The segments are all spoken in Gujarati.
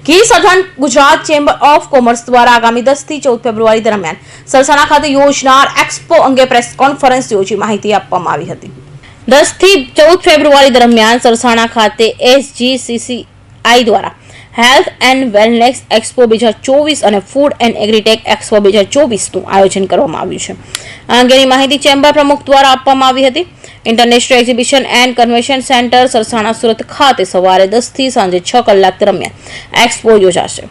ગીર સધન ગુજરાત ચેમ્બર ઓફ કોમર્સ દ્વારા આગામી 10 થી 14 ફેબ્રુઆરી દરમિયાન સરસાણા ખાતે યોજનાર એક્સપો અંગે પ્રેસ કોન્ફરન્સ યોજી માહિતી આપવામાં આવી હતી। 10 થી 14 ફેબ્રુઆરી દરમિયાન સરસાણા ખાતે SGCCI દ્વારા હેલ્થ એન્ડ વેલનેસ એક્સપો 2024 અને ફૂડ એન્ડ એગ્રીટેક એક્સપો 2024નું આયોજન કરવામાં આવ્યું છે। આ અંગેની માહિતી ચેમ્બર પ્રમુખ દ્વારા આપવામાં આવી હતી। International exhibition and convention centre Sarsana Surat ખાતે સવારે 10 થી સાંજે 6 કલાક દરમિયાન એક્સપો યોજાશે।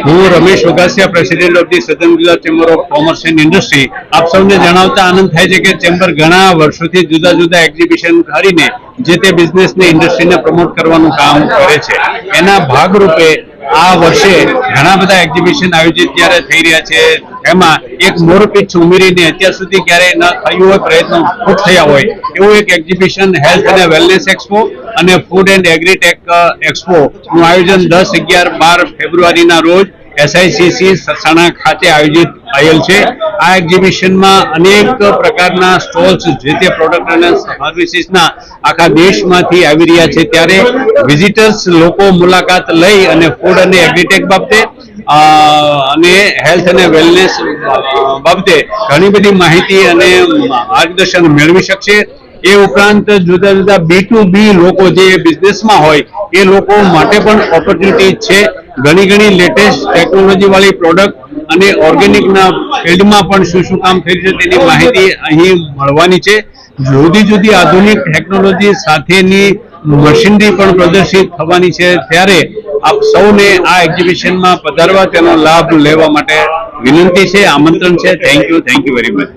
હું Ramesh Vaghasiya, president of the southern Gujarat chamber of commerce and industry. આપ સૌને જણાવતા આનંદ થાય છે કે ચેમ્બર ઘણા વર્ષોથી જુદા જુદા એક્ઝિબિશન કરીને જે તે બિઝનેસને ઇન્ડસ્ટ્રીને પ્રમોટ કરવાનું કામ કરે છે। એના ભાગરૂપે આ વર્ષે ઘણા બધા એક્ઝિબિશન આયોજિત જ્યારે થઈ રહ્યા છે, એમાં એક મોરપીંછ ઉમેરીને અત્યાર સુધી ક્યારેય ન થયું હોય, પ્રયત્નો ખુદ થયા હોય એવું એક એક્ઝિબિશન હેલ્થ અને વેલનેસ એક્સપો અને ફૂડ એન્ડ એગ્રીટેક એક્સપો નું આયોજન 10, 11, 12 ફેબ્રુઆરીના રોજ SICC સરસાણા ખાતે આયોજિત થયેલ છે। આ એક્ઝિબિશનમાં અનેક પ્રકારના સ્ટોલ્સ જે તે પ્રોડક્ટ અને સર્વિસીસના આખા દેશમાંથી આવી રહ્યા છે, ત્યારે વિઝિટર્સ લોકો મુલાકાત લઈ અને ફૂડ અને એગ્રીટેક બાબતે અને હેલ્થ અને વેલનેસ બાબતે ઘણી બધી માહિતી અને માર્ગદર્શન મેળવી શકશે। એ ઉપરાંત જુદા જુદા B2B લોકો જે બિઝનેસમાં હોય એ લોકો માટે પણ ઓપોર્ચ્યુનિટી છે। ઘણી લેટેસ્ટ ટેકનોલોજી વાળી પ્રોડક્ટ અને ઓર્ગેનિકના ફિલ્ડમાં પણ શું કામ થઈ છે તેની માહિતી અહીં મળવાની છે। જુદી આધુનિક ટેકનોલોજી સાથેની મશીનરી પણ પ્રદર્શિત થવાની છે, ત્યારે આપ સૌને આ એક્ઝિબિશનમાં પધારવા તેનો લાભ લેવા માટે વિનંતી છે, આમંત્રણ છે। Thank you very much.